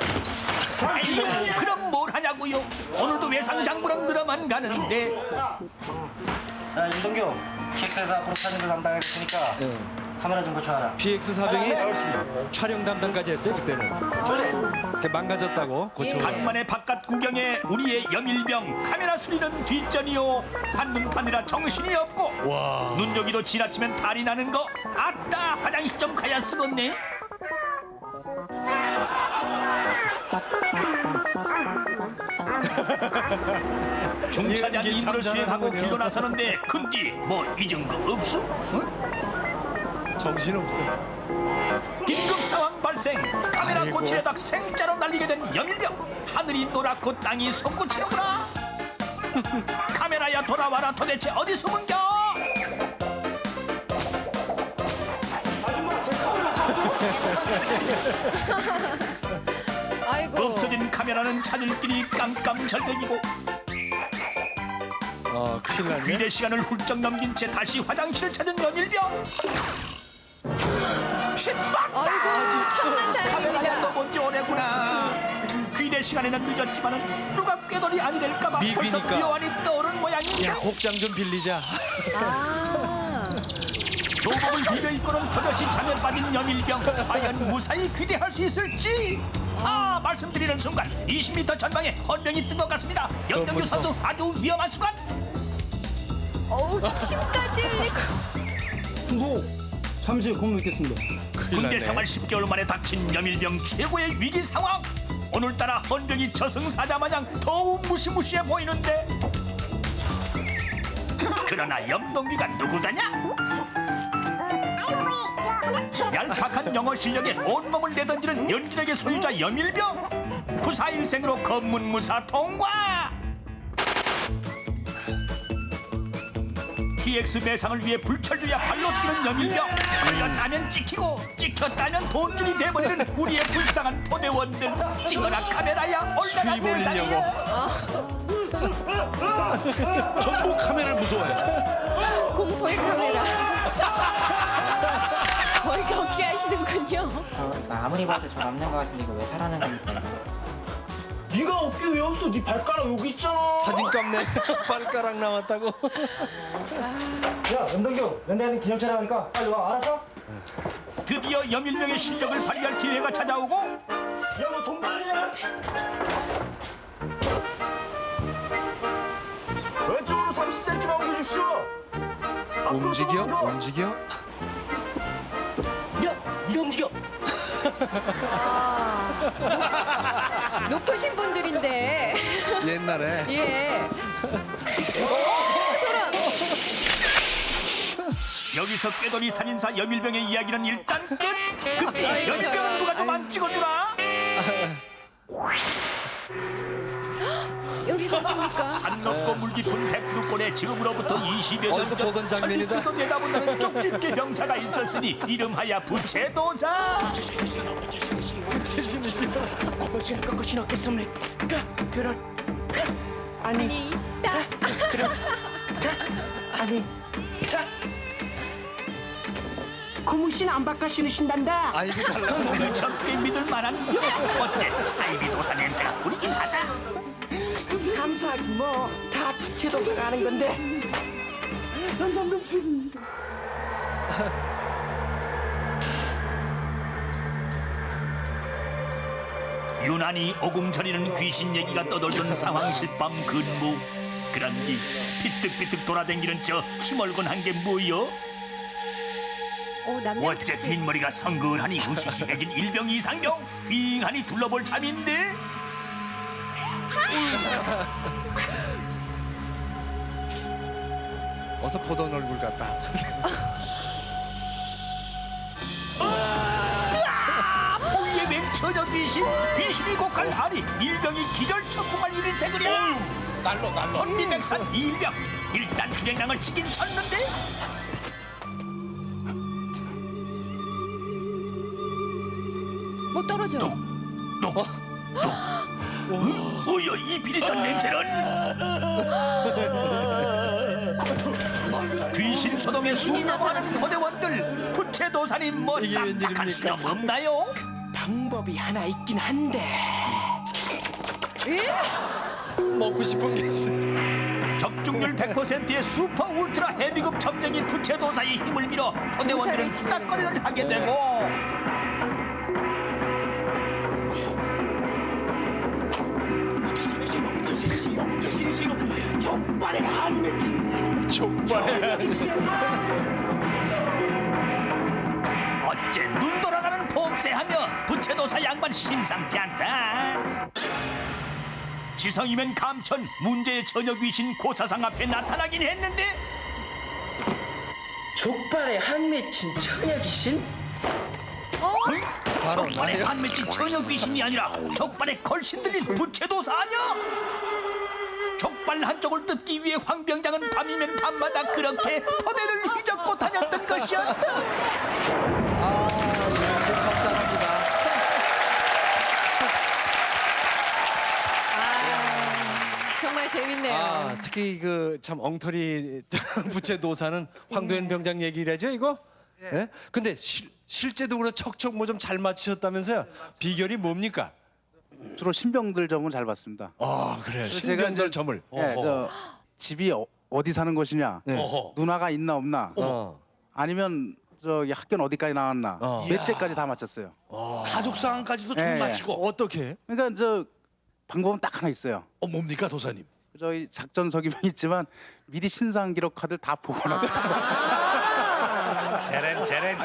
아이고, 그럼 뭘 하냐고요? 오늘도 외상장부랑 들어만 가는데. 자, 윤동규, PX에서 앞으로 사진을 담당했으니까 카메라 좀 고쳐라. PX 사병이 촬영 담당까지 했대 그때는. 이렇게 망가졌다고 고쳐. 간만에 바깥 구경에 우리의 영일병 카메라 수리는 뒷전이요. 한눈판이라 정신이 없고 눈여기도 지나치면 탈이 나는 거. 아따, 화장실 좀 가야 쓰겄네. 중차장 연기 참 임무를 수행하고 잘하는군요. 길로 나서는데 근데 뭐 잊은 거 없어? 응? 정신없어. 긴급 상황 발생. 카메라 아이고. 꽃이에다 생짜로 날리게 된 영일병. 하늘이 노랗고 땅이 솟구치는구나. 카메라야 돌아와라. 도대체 어디 숨은겨? 아이고. 없어진 카메라는 찾을 길이 깜깜절벽이고 큰일 났네. 귀대 시간을 훌쩍 넘긴 채 다시 화장실을 찾은 연일병. 신박! 아이고, 천만 다행입니다. 너무 오래구나. 귀대 시간에는 늦었지만은 누가 꾀돌이 아니랄까봐 벌써 미비니까. 묘안이 떠오른 모양인데. 야, 곡장 좀 빌리자. 교복을 비벼 입고는 버젓이 잠에 빠진 연일병. 과연 무사히 귀대할 수 있을지. 말씀드리는 순간 20m 전방에 헌병이 뜬 것 같습니다. 영동규 선수 아주 위험한 순간. 어우, 침까지 흘리고. 잠시 공무 있겠습니다. 군대 생활 10개월 만에 닥친 영일병 최고의 위기 상황. 오늘따라 헌병이 저승사자 마냥 더욱 무시무시해 보이는데. 그러나 영동규가 누구다냐? 얄팍한 영어 실력에 온몸을 내던지는 연기력의 소유자 영일병. 941생으로 검문무사 통과. TX 매상을 위해 불철주야 발로 뛰는 여밀병. 걸렸다면 찍히고 찍혔다면 돈줄이 돼버리는 우리의 불쌍한 포대원들. 찍어라 카메라야 올라가 매상이야. 전부 카메라를 무서워해. 공포의 카메라. 거의 경기하시는군요. 나 아무리 봐도 저 없는 것 같은데 이거 왜 사라는 겁니까? 네가 어깨 왜 없어? 네 발가락 여기 있잖아. 사진값네. 발가락 나왔다고. 야, 연동규, 연대하는 기념촬영 하니까 빨리 와. 알았어? 드디어 여밀병의 실력을 발휘할 기회가 찾아오고 야, 뭐 돈 받느냐? 왼쪽으로 30cm만 옮겨주시오. 움직여? 움직여? 야, 네가 움직여. 높으신 분들인데. 옛날에. 예. 저런. 여기서 꾀돌이 살인사 여밀병의 이야기는 일단 끝. 그때 아이고, 여밀병은 저런. 누가 더만 찍어주나? 여기가 어딥니까? 산 높고 물 깊은 백두권에 지금으로부터 20여 년 어디서 보던 전 장면이다. 천리길도 내다본다는 쪽집게 병사가 있었으니 이름하여 부채도자. 아니, 딱. 고무신 안 바꿔 신으신단다. 아이고 잘 나왔네. 오늘 적게 믿을 만한 병. 어째 사이비 도사 냄새가 뿌리긴 하다. 감사하긴 뭐 다 부채도사가 하는 건데. 남삼금씨. 유난히 오금저리는 귀신 얘기가 떠돌던 상황실밤 근무. 그런디 비뜩비뜩 돌아다니는 저 힘얼건 한 게 뭐여? 남양 어째 뒷머리가 성근하니 으시시해진 일병 이상병 휑하니 둘러볼 참인데. 어서 보던 얼굴 같다. 포위에 웬 처녀 귀신. 귀신이 곡할하니 일병이 기절척풍할 일을 새그려. 날로. 혼미백산 일병 일단 준행랑을 치긴 쳤는데. 못 떨어져. 뭐여 이 비릿한 냄새는. 귀신 소동에 귀신이 수많은 나타났어. 포대원들 부채도사님 뭐 이게 싹dak할 웬일입니까? 수염 없나요? 방법이 하나 있긴 한데. 예? 먹고 싶은 게 있어. 적중률 100%의 슈퍼 울트라 헤비급 점쟁이 부채도사의 힘을 빌어 포대원들은 도사를 지내는 투닥거리를 하게 되고. 족발에 한 맺힌. 족발에. 어째 눈 돌아가는 폼새하며 부채도사 양반 심상치 않다. 지성이면 감천 문제의 처녀 귀신 고사상 앞에 나타나긴 했는데. 족발에 한 맺힌 처녀 귀신? 바로 족발에 나요. 한 맺힌 처녀 귀신이 아니라 족발에 걸신 들린 부채도사 아냐? 족발 한쪽을 뜯기 위해 황병장은 밤이면 밤마다 그렇게 포대를 휘젓고 다녔던 것이었다. 이렇게 적절합니다. 정말 재밌네요. 특히 그 참 엉터리 부채도사는 황도현 병장 얘기를 하죠 이거? 예? 근데 실제도 그렇 척척 뭐 좀 잘 맞추셨다면서요? 비결이 뭡니까? 주로 신병들 점을 잘 봤습니다. 그래. 그래서 제가 신병들 이제- 점을. 예, 저 집이 어디 사는 곳이냐, 네. 누나가 있나 없나, 어. 아니면 저기 학교는 어디까지 나왔나, 몇째까지 다 맞췄어요. 가족 상황까지도 좀 예, 예. 맞추고. 어떻게? 그러니까 저 방법은 딱 하나 있어요. 뭡니까 도사님? 저희 작전석이면 있지만 미리 신상 기록 카드를 다 보고 나서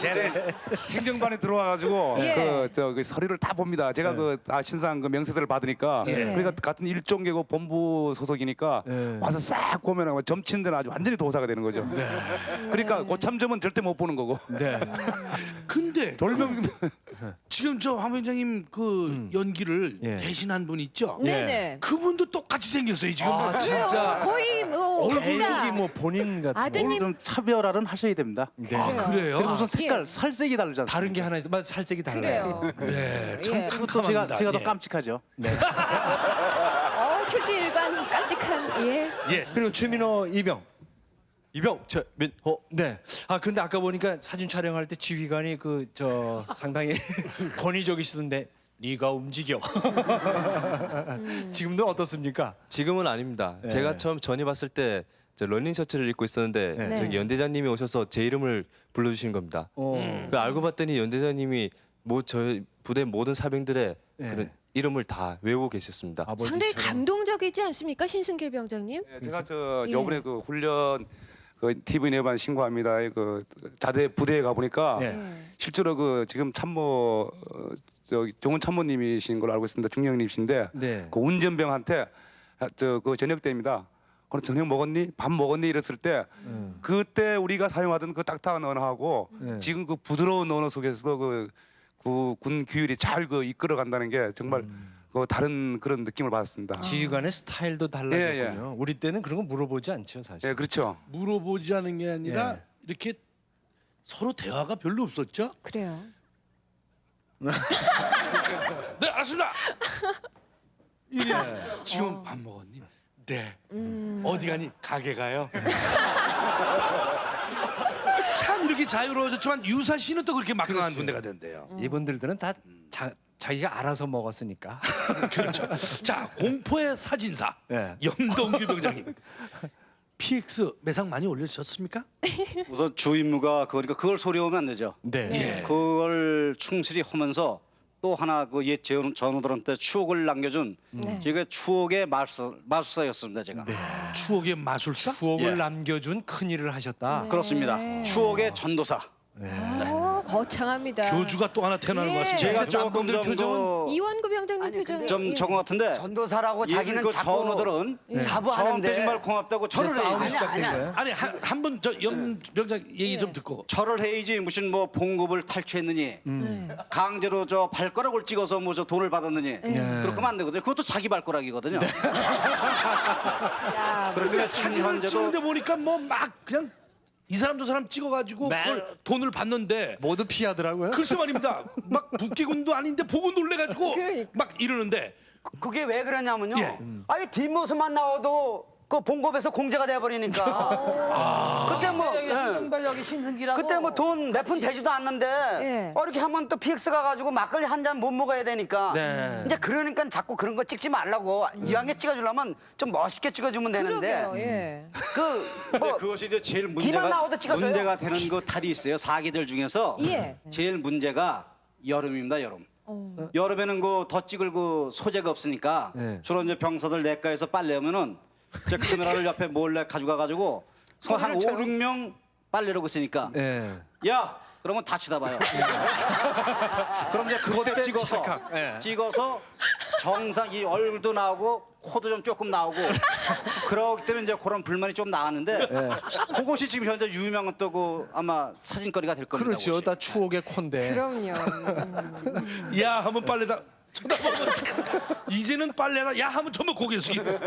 제렌. 행정반에 들어와가지고 예. 그 서류를 다 봅니다. 제가 그 신상 그 명세서를 받으니까 그러니까 같은 일종계고 본부 소속이니까 와서 싹 보면 점치는 데는 아주 완전히 도사가 되는 거죠. 그러니까 고참점은 절대 못 보는 거고. 근데 돌명 지금 저 황 병장님 그 연기를 예. 대신한 분 있죠? 네네. 그분도 똑같이 생겼어요 지금. 아, 그래요. 진짜. 거의 뭐 얼굴이 각자 뭐 본인 같은. 아드님 좀 차별화는 하셔야 됩니다. 아 그래요? 그리고 우선 색깔, 예. 살색이 다르지 않습니까? 다른 게 하나 있어. 맞아, 살색이 달라요. 그래요. 네, 참 예. 그리고 또 제가 더 예. 깜찍하죠. 초지일관 깜찍한 예. 예. 그리고 최민호 이병. 이병 최민호. 네. 아 근데 아까 보니까 사진 촬영할 때 지휘관이 그 저 상당히 권위적이시던데 네가 움직여. 지금도 어떻습니까? 지금은 아닙니다. 네. 제가 처음 전입 왔을 때 저 러닝 셔츠를 입고 있었는데 네. 저기 연대장님이 오셔서 제 이름을 불러주신 겁니다. 어. 그 알고 봤더니 연대장님이 뭐 저희 부대 모든 사병들의 네. 그런 이름을 다 외우고 계셨습니다. 상당히 감동적이지 않습니까, 신승길 병장님? 제가 저 예. 저번에 그 훈련 그 TV 내반 신고합니다. 그 자대 부대에 가 보니까 네. 실제로 그 지금 참모 저 정훈 참모님이신 걸로 알고 있습니다. 중령님이신데 네. 그 운전병한테 저 그 저녁 때입니다. 그럼 저녁 먹었니? 밥 먹었니? 이랬을 때 그때 우리가 사용하던 그 딱딱한 언어하고 네. 지금 그 부드러운 언어 속에서도 그 군 규율이 잘 그 이끌어 간다는 게 정말 그 다른 그런 느낌을 받았습니다. 지휘관의 스타일도 달라졌군요. 우리 때는 그런 거 물어보지 않죠, 사실. 네, 그렇죠. 물어보지 않은 게 아니라 예. 이렇게 서로 대화가 별로 없었죠? 그래요. 네 알았습니다. 지금 밥 먹었니? 네. 어디 가니? 가게 가요. 참 이렇게 자유로워졌지만 유사시는 또 그렇게 막강한 군대가 된대요. 이분들은 다 자기가 알아서 먹었으니까. 그렇죠. 자 공포의 사진사 네. 염동규 병장님. PX 매상 많이 올려주셨습니까? 우선 주 임무가 그거니까 그걸 소리하면 안 되죠. 네. 예. 그걸 충실히 하면서 또 하나 그 옛 전우들한테 추억을 남겨준 제가 추억의 마술사였습니다. 제가. 추억의 마술사? 추억을 예. 남겨준 큰 일을 하셨다. 그렇습니다. 추억의 전도사. 거창합니다. 교주가 또 하나 태어나는 것 같습니다. 제가 조금 이원구 병장님 표정이 좀 적은 것 같은데 전도사라고 자기는 그 자꾸 전우들은 자부하는데 저한테 정말 고맙다고 절을 싸움이 해야지. 시작된 거예요. 아니 한 분 저 염 병장 얘기 좀 듣고. 절을 해야지 무슨 뭐 봉급을 탈취했느니 강제로 저 발가락을 찍어서 뭐 저 돈을 받았느니 그렇게 하면 안 되거든요. 그것도 자기 발가락이거든요. 그런데 사진을 찍는데 보니까 뭐 막 그냥 이 사람 저 사람 찍어가지고 그걸 돈을 받는데 모두 피하더라고요. 글쎄 말입니다. 막 북기군도 아닌데 보고 놀래가지고 그러니까. 막 이러는데 그게 왜 그러냐면요. 예. 아니 뒷모습만 나와도 그 본급에서 공제가 돼버리니까. 그때 뭐 신발력이 신승기라고. 그때 뭐 돈 몇 푼 되지도 않는데 예. 이렇게 하면 또 PX 가가지고 막걸리 한 잔 못 먹어야 되니까 네. 이제 그러니까 자꾸 그런 거 찍지 말라고 이왕에 찍어주려면 좀 멋있게 찍어주면 되는데 그러게요. 예. 뭐 그것이 이제 제일 비만 나와도 찍어줘요. 문제가 되는 그 달이 있어요. 사기들 중에서 예. 제일 문제가 여름입니다. 여름. 여름에는 그 더 찍을 그 소재가 없으니까 네. 주로 이제 병사들 내과에서 빨래하면은 이제 카메라를 옆에 몰래 가져가 가지고 한 5, 6명 빨래라고 있으니까 네. 야 그러면 다 쳐다봐요. 그럼 이제 그때 찍어서 찍어서 정상 이 얼굴도 나오고 코도 좀 조금 나오고 그러기 때문에 이제 그런 불만이 좀 나왔는데 그것이 지금 현재 유명한 또 그 아마 사진거리가 될 겁니다. 그렇죠. 그것이. 다 추억의 콘데. 그럼요. 야 하면 빨래다 쳐다보면 이제는 빨래나 야 하면 전부 고개를 숙이고.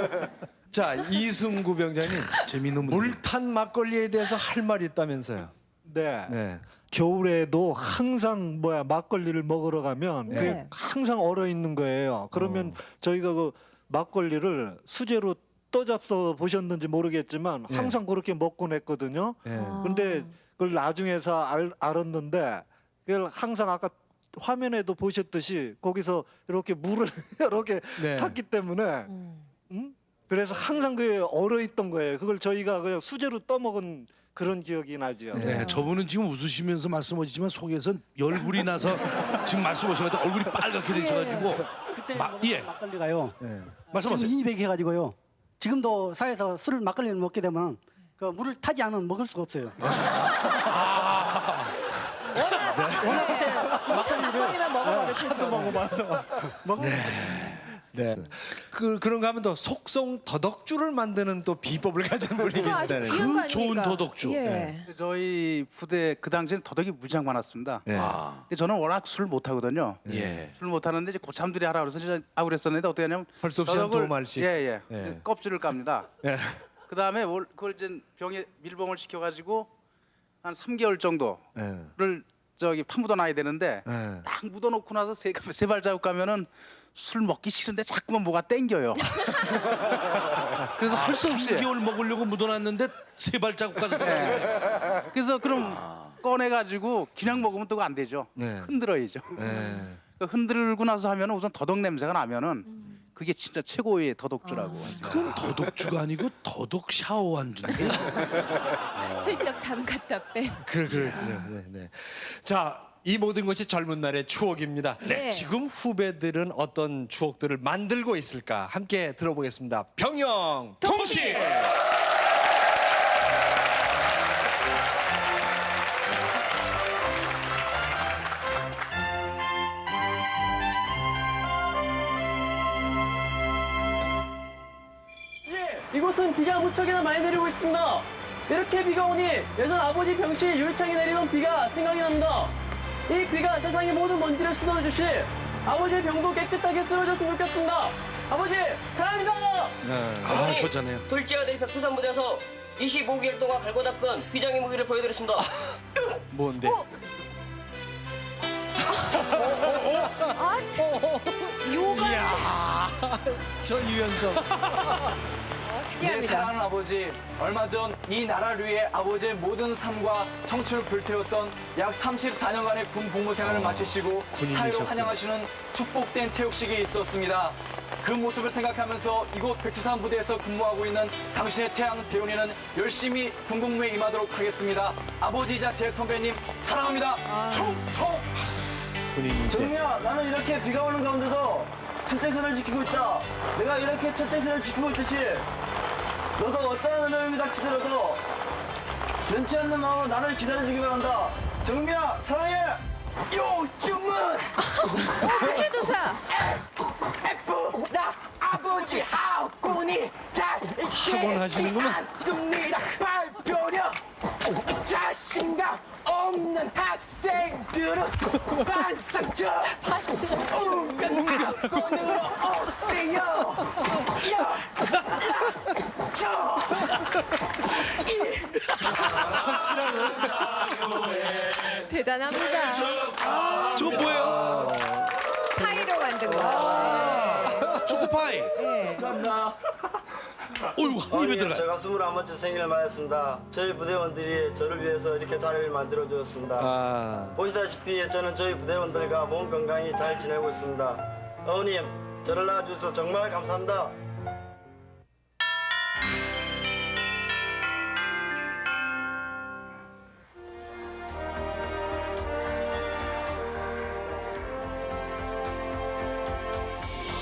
자, 이승구 병장님. 재미있는 물탄 막걸리에 대해서 할 말이 있다면서요. 네. 네. 겨울에도 항상 막걸리를 먹으러 가면 네. 그게 항상 얼어 있는 거예요. 그러면 저희가 그 막걸리를 수제로 떠잡숴 보셨는지 모르겠지만 항상 그렇게 먹곤 했거든요. 근데 그걸 나중에서 알았는데 그걸 항상 아까 화면에도 보셨듯이 거기서 이렇게 물을 이렇게 탔기 때문에 그래서 항상 그게 얼어 있던 거예요. 그걸 저희가 그냥 수제로 떠먹은 그런 기억이 나죠. 네, 저분은 지금 웃으시면서 말씀하시지만 속에선 열불이 나서 지금 말씀하시는데 얼굴이 빨갛게 되셔가지고 그때 예. 막걸리가요. 말씀하세요. 지금 200 해가지고요. 지금도 사회에서 술을 막걸리를 먹게 되면 그 물을 타지 않으면 먹을 수가 없어요. 막걸리만 먹어버릇해서. 하도 먹어봐서. 네. 그런가 하면 또 속송 더덕주를 만드는 또 비법을 가진 분이 그거 아주 계시다는. 귀한 거 좋은 아닙니까? 더덕주. 예. 저희 부대 그 당시에는 더덕이 무지하게 많았습니다. 네. 근데 저는 워낙 술을 못 하거든요. 예. 술 못 하는데 이제 고참들이 하라 그래서 진짜 하고 그랬었는데 어떻게 하냐면 할 수 없이 한 더덕을- 2마리씩. 예. 예. 껍질을 깝니다. 예. 그다음에 그걸 이제 병에 밀봉을 시켜 가지고 한 3개월 정도를 저기 파묻어 놔야 되는데 예. 딱 묻어 놓고 나서 세 발자국 가면은 술 먹기 싫은데 자꾸만 뭐가 땡겨요. 그래서 할 수 없이 3개월 먹으려고 묻어놨는데 3발자국 가서. 그래서 그럼 꺼내 가지고 그냥 먹으면 또 안 되죠. 네. 흔들어야죠. 그 흔들고 나서 하면은 우선 더덕 냄새가 나면은 그게 진짜 최고의 더덕주라고. 그건 더덕주가 아니고 더덕 샤워 안주인데. 슬쩍 담 갖다 뺀. 네. 자, 이 모든 것이 젊은 날의 추억입니다. 네. 지금 후배들은 어떤 추억들을 만들고 있을까? 함께 들어보겠습니다. 병영 통신! 이곳은 비가 무척이나 많이 내리고 있습니다. 이렇게 비가 오니 예전 아버지 병시 유리창에 내리던 비가 생각이 납니다. 이 비가 세상의 모든 먼지를 씻어주시 아버지의 병도 깨끗하게 쓰러졌으면 좋겠습니다. 아버지 사랑합니다. 아, 효자네요. 둘째 아들이 백두산 무대에서 25개월 동안 갈고 닦은 비장의 무기를 보여드렸습니다. 뭔데? 요가. 이야, 저 유연성. 특이합니다. 사랑하는 아버지, 얼마 전 이 나라를 위해 아버지의 모든 삶과 청춘을 불태웠던 약 34년간의 군 복무 생활을 마치시고 사회로 군인이셨군요. 환영하시는 축복된 퇴역식이 있었습니다. 그 모습을 생각하면서 이곳 백두산 부대에서 근무하고 있는 당신의 태양 대운이는 열심히 군 복무에 임하도록 하겠습니다. 아버지이자 대선배님 사랑합니다. 충성! 군인인데. 정우야, 나는 이렇게 비가 오는 가운데도 철제선을 지키고 있다. 내가 이렇게 철제선을 지키고 있듯이 너도 어떠한 어려움이 닥치더라도 변치 않는 마음으로 나를 기다려주기 바란다. 정우야, 사랑해. 요즘은 구체도사. 나 아버지 하군이 잘 학원 하시는구만. 않습니다. 발표력 자신감 없는 학생들은 반상처 학원으로 오세요. 대단합니다. 저거 뭐예요? 파이로 만든 거. 초코파이. 네. 감사합니다. 어이구, 한 입에 들어가요. 제가 21번째 생일을 맞았습니다. 저희 부대원들이 저를 위해서 이렇게 자리를 만들어 주었습니다. 보시다시피 저는 저희 부대원들과 몸 건강히 잘 지내고 있습니다. 어머님, 저를 낳아주셔서 정말 감사합니다.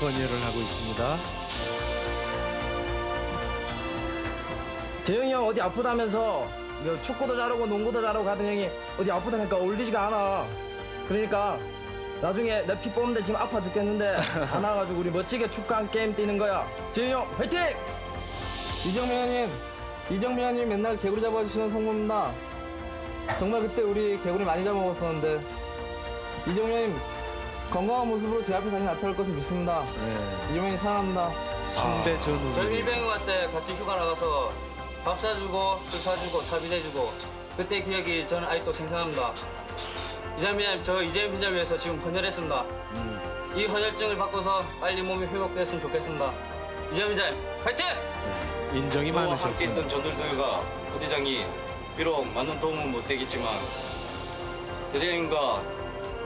헌혈을 하고 있습니다. 재영이 형 어디 아프다면서 축구도 잘하고 농구도 잘하고 가던 형이 어디 아프다니까 어울리지가 않아. 그러니까 나중에 내 피 뽑는데 지금 아파 죽겠는데 안 와가지고 우리 멋지게 축구 한 게임 뛰는 거야. 재영이 형 화이팅! 이정민 형님 맨날 개구리 잡아주시는 성모입니다. 정말 그때 우리 개구리 많이 잡아먹었었는데 이정민 형님 건강한 모습으로 제 앞에 다시 나타날 것을 믿습니다. 이정민 형님 사랑합니다. 선배 전우. 저희 밀병 때 같이 휴가 나가서 밥 사주고 술 사주고 사비대주고 그때 기억이 저는 아직도 생생합니다. 이자미님, 저 이재민 팀장 위해서 지금 헌혈했습니다. 이 헌혈증을 바꿔서 빨리 몸이 회복됐으면 좋겠습니다. 이재민 팀장 화이팅! 인정이 함께 많으셨군요. 있던 전들들과 부대장이 비록 많은 도움은 못 되겠지만 대대장님과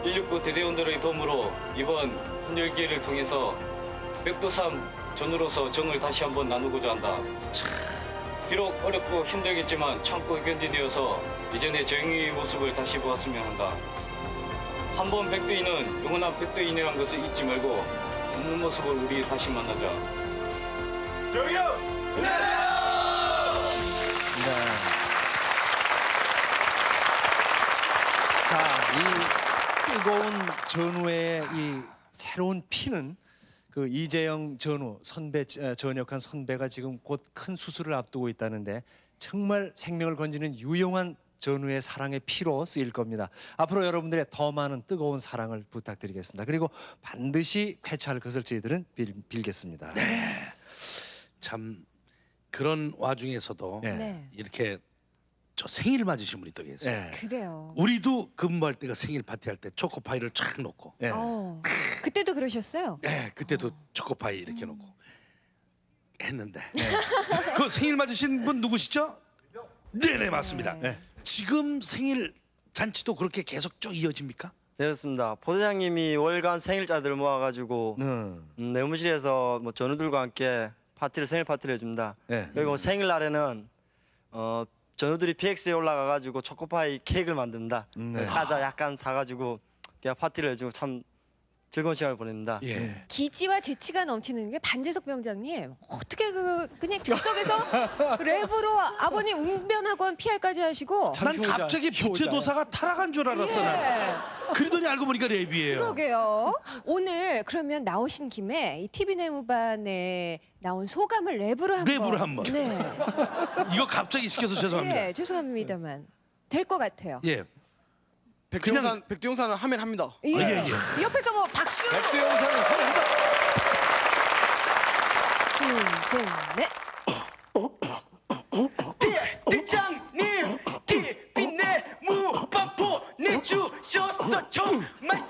169 대대원들의 도움으로 이번 헌혈 기회를 통해서 백두산 전우로서 정을 다시 한번 나누고자 한다. 비록 어렵고 힘들겠지만 참고 견디되어서 이전의 정의의 모습을 다시 보았으면 한다. 한 번 백두인은 영원한 백두인이라는 것을 잊지 말고 웃는 모습을 우리 다시 만나자. 정의 형! 자, 이 뜨거운 전우의 이 새로운 피는 그 이재영 전우 선배 전역한 선배가 지금 곧 큰 수술을 앞두고 있다는데 정말 생명을 건지는 유용한 전우의 사랑의 피로 쓰일 겁니다. 앞으로 여러분들의 더 많은 뜨거운 사랑을 부탁드리겠습니다. 그리고 반드시 쾌차할 것을 저희들은 빌겠습니다. 참 그런 와중에서도 네. 이렇게 저 생일 맞으신 분이 또 계세요. 그래요. 우리도 근무할 때가 생일 파티할 때 초코파이를 쫙 놓고 그때도 그러셨어요? 네, 그때도 초코파이 이렇게 놓고 했는데 그 생일 맞으신 분 누구시죠? 네네 맞습니다. 지금 생일 잔치도 그렇게 계속 쭉 이어집니까? 네, 그렇습니다. 포대장님이 월간 생일자들 모아가지고 내무실에서 뭐 전우들과 함께 생일 파티를 해줍니다. 그리고 생일날에는 전우들이 PX에 올라가가지고 초코파이 케이크를 만듭니다. 과자 약간 사가지고 그냥 파티를 해주고 참 즐거운 시간을 보냅니다. 기지와 재치가 넘치는 게 반재석 병장님 어떻게 그냥 즉석에서 랩으로 아버님 웅변학원 PR까지 하시고 난 갑자기 부채도사가 타락한 줄 알았잖아요. 그러더니 알고 보니까 랩이에요. 그러게요. 오늘 그러면 나오신 김에 이 TV 내무반에 나온 소감을 랩으로 한번. 네. 이거 갑자기 시켜서 죄송합니다. 네, 죄송합니다만 될 것 같아요. 예. 백두영사는 하면 합니다. 예. 옆에서 뭐 박수. 백두영사는 합니다. 둘, 셋, 넷. 대장님 TV 내무반포 내주셔서 정말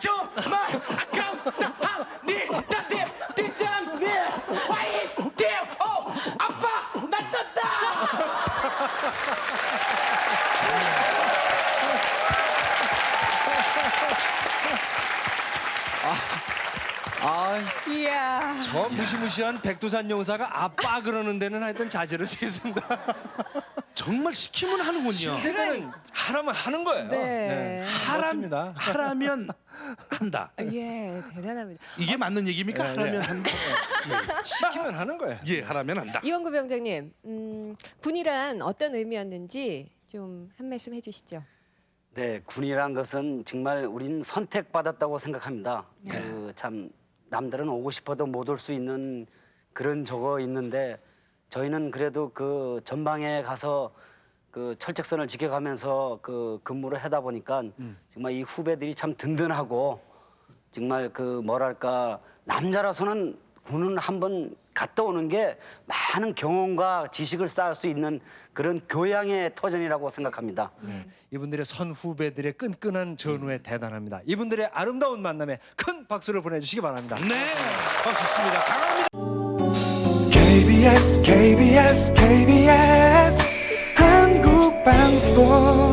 감사합니다. 대장님 화이팅! 아빠 나 떴다! 이야. 저 무시무시한 백두산 용사가 아빠 그러는 데는 하여튼 자제를 시켰습니다. 정말 시키면 하는군요. 신세대는 하라면 하는 거예요. 네. 멋집니다. 하라면 한다. 예, 대단합니다. 이게 맞는 얘기입니까? 하라면 한다. 시키면 하는 거예요. 예, 하라면 한다. 이원구 병장님, 군이란 어떤 의미였는지 좀 한 말씀 해주시죠. 네, 군이란 것은 정말 우린 선택받았다고 생각합니다. 그 참 남들은 오고 싶어도 못 올 수 있는 그런 저거 있는데 저희는 그래도 그 전방에 가서 그 철책선을 지켜가면서 그 근무를 하다 보니까 정말 이 후배들이 참 든든하고 정말 그 뭐랄까 남자라서는 군은 한번 갔다 오는 게 많은 경험과 지식을 쌓을 수 있는 그런 교양의 터전이라고 생각합니다. 이분들의 선후배들의 끈끈한 전우에 대단합니다. 이분들의 아름다운 만남에 큰 박수를 보내주시기 바랍니다. 네, 멋있습니다. 장합니다. KBS 한국방송